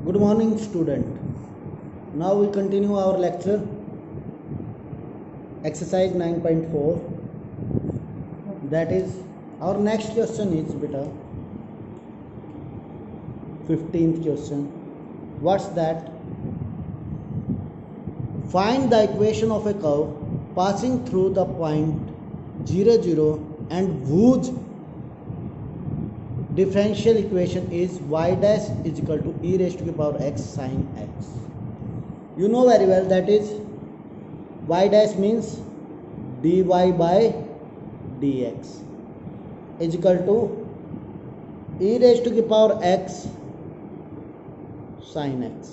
Good morning, student. Now we continue our lecture. Exercise 9.4. That is, our next question is beta 15th question. What's that? Find the equation of a curve passing through the point 0, 0 and whose differential equation is y dash is equal to e raised to the power x sin x. You know very well that is y dash means dy by dx is equal to e raised to the power x sin x.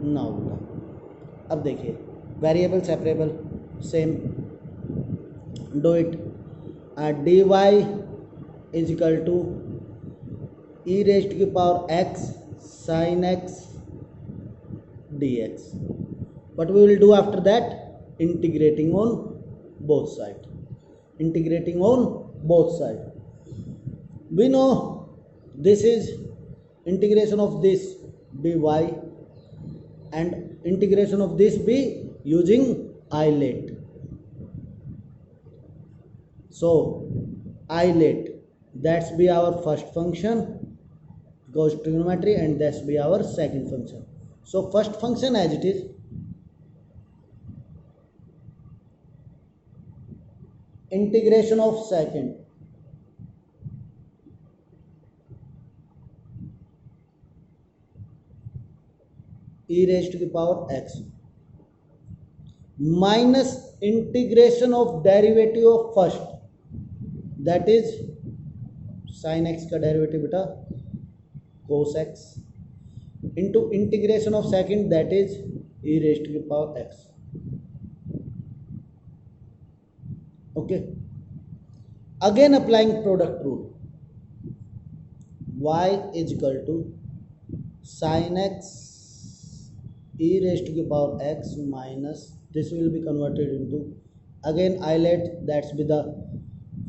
Now अब देखिए variable separable same do it dy is equal to e raised to the power x sin x dx. What we will do after that? Integrating on both sides. Integrating on both sides. We know this is integration of this dy and integration of this be using eyelet. So eyelet, that's be our first function, goes trigonometry, and that's be our second function. So first function as it is, integration of second, e raised to the power x minus integration of derivative of first, that is sin x का derivative बेटा cos x into integration of second, that is e raised to the power x. Okay, again applying product rule, y is equal to sin x e raised to the power x minus, this will be converted into again eyelet, that's be the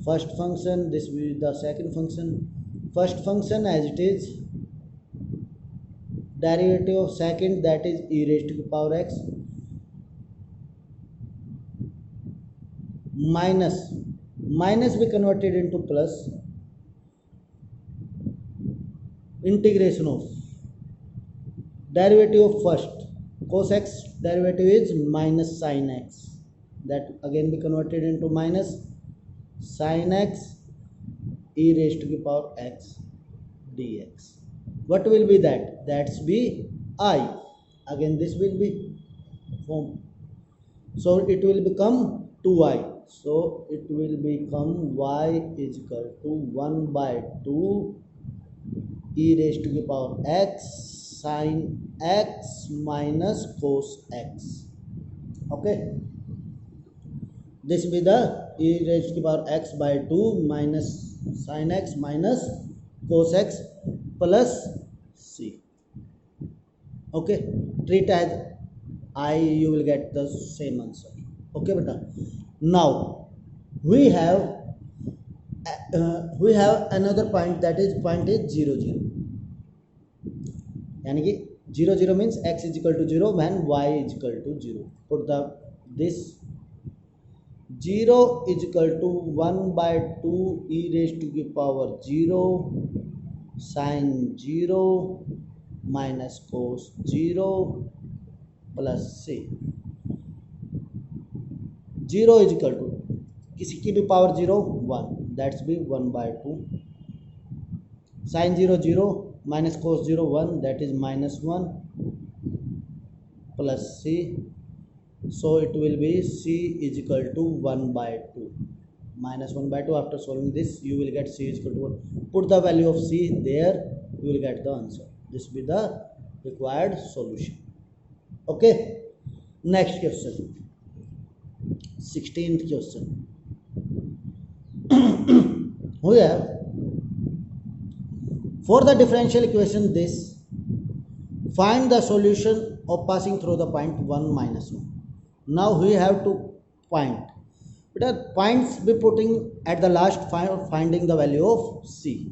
first function, this will be the second function. First function as it is, derivative of second, that is e raised to the power x minus be converted into plus, integration of derivative of first cos x, derivative is minus sin x, that again be converted into minus sin x e raised to the power x dx. What will be that? That's be I. Again this will be form, so it will become 2i, so it will become y is equal to 1 by 2 e raised to the power x sin x minus cos x. Okay, this will be the e raised to the power x by 2 minus sin x minus cos x plus c. Okay, treat as I, you will get the same answer. Okay beta, now we have another point, that is point is 0, 0. यानी कि 0, 0 means x is equal to 0 when y is equal to 0. Put the this 0 is equal to 1 by 2 e raised to the power 0 sin 0 minus cos 0 plus c. 0 is equal to किसी की भी power 0 1, that's be 1 by 2 sin 0 0 minus cos 0 1, that is minus 1 plus c. So it will be c is equal to 1 by 2 minus 1 by 2. After solving this you will get c is equal to 1. Put the value of c there, you will get the answer. This will be the required solution. Okay, next question, 16th question. We have for the differential equation this, find the solution of passing through the point 1 minus 1. Now we have to point, but points be putting at the last, finding the value of c.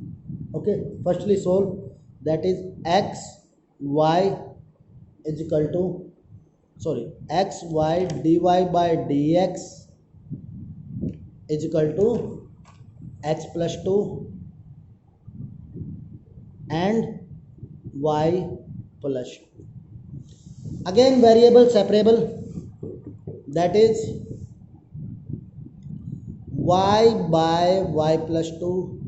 Okay, firstly solve, that is x y is equal to x y dy by dx is equal to x plus 2 and y plus 2. Again variable separable, that is y by y plus 2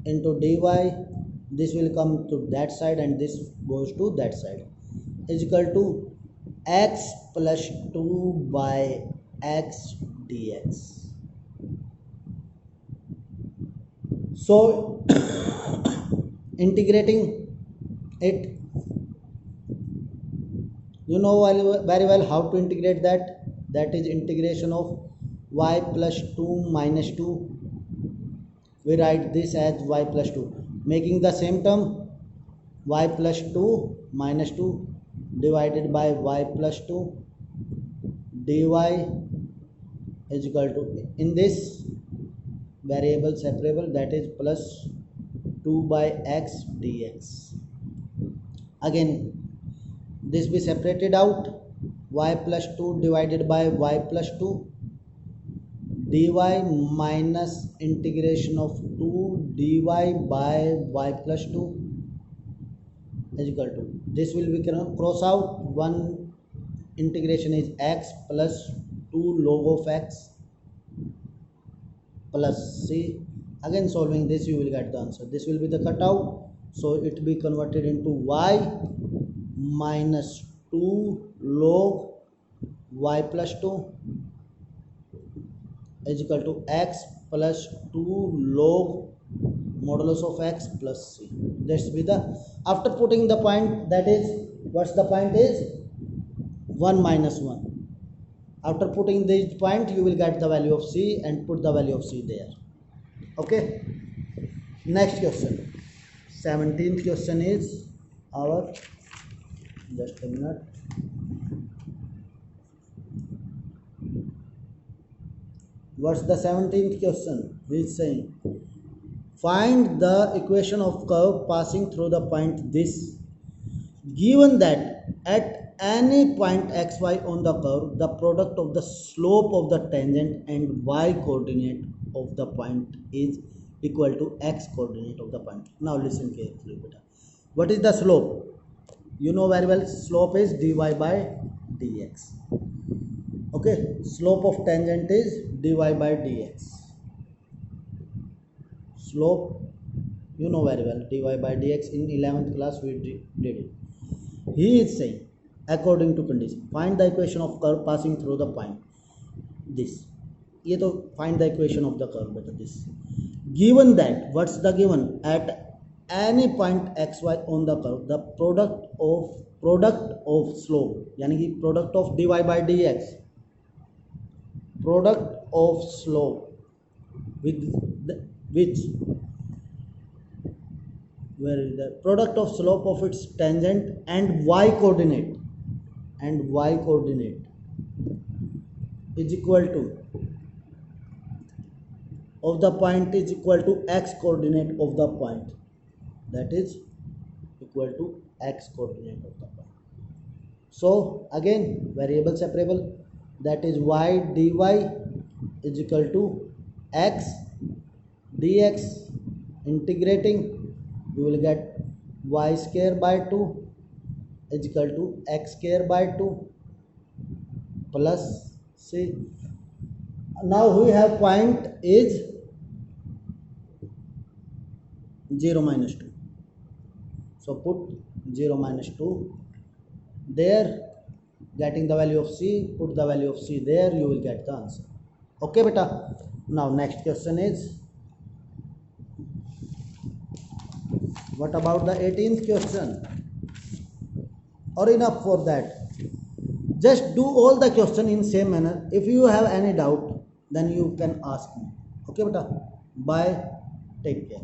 into dy, this will come to that side and this goes to that side, is equal to x plus 2 by x dx. So integrating it, you know very well how to integrate that. That is integration of y plus 2 minus 2. We write this as y plus 2, making the same term y plus 2 minus 2 divided by y plus 2 dy is equal to, in this variable separable, that is plus 2 by x dx. Again this be separated out, y plus 2 divided by y plus 2 dy minus integration of 2 dy by y plus 2 is equal to, this will be cross out, one integration is x plus 2 log of x plus c. Again solving this you will get the answer. This will be the cutout, so it be converted into y minus 2 log y plus 2 is equal to x plus 2 log modulus of x plus c. That's be the, after putting the point, that is, what's the point is 1 minus 1. After putting this point you will get the value of c and put the value of c there. Okay, next question, 17th question is our, just a minute, what's the 17th question? He is saying find the equation of curve passing through the point this, given that at any point xy on the curve the product of the slope of the tangent and y coordinate of the point is equal to x coordinate of the point. Now listen carefully beta. What is the slope? You know very well, slope is dy by dx. Okay, slope of tangent is dy by dx. Slope you know very well, dy by dx, in 11th class we did it. He is saying according to condition find the equation of curve passing through the point this. ये तो find the equation of the curve बेटा this, given that, what's the given, at any point xy on the curve the product of slope, यानी कि product of dy by dx, product of slope with which, where is the product of slope of its tangent and y coordinate is equal to of the point is equal to x coordinate of the point, that is equal to x coordinate of the point. So again variable separable, that is y dy is equal to x dx, integrating we will get y square by 2 is equal to x square by 2 plus c. Now we have point is 0 minus 2, so put 0 minus 2 there, getting the value of c, put the value of c there, you will get the answer. Okay beta. Now next question is, what about the 18th question? Or enough for that, just do all the question in same manner. If you have any doubt then you can ask me. Okay beta, bye, take care.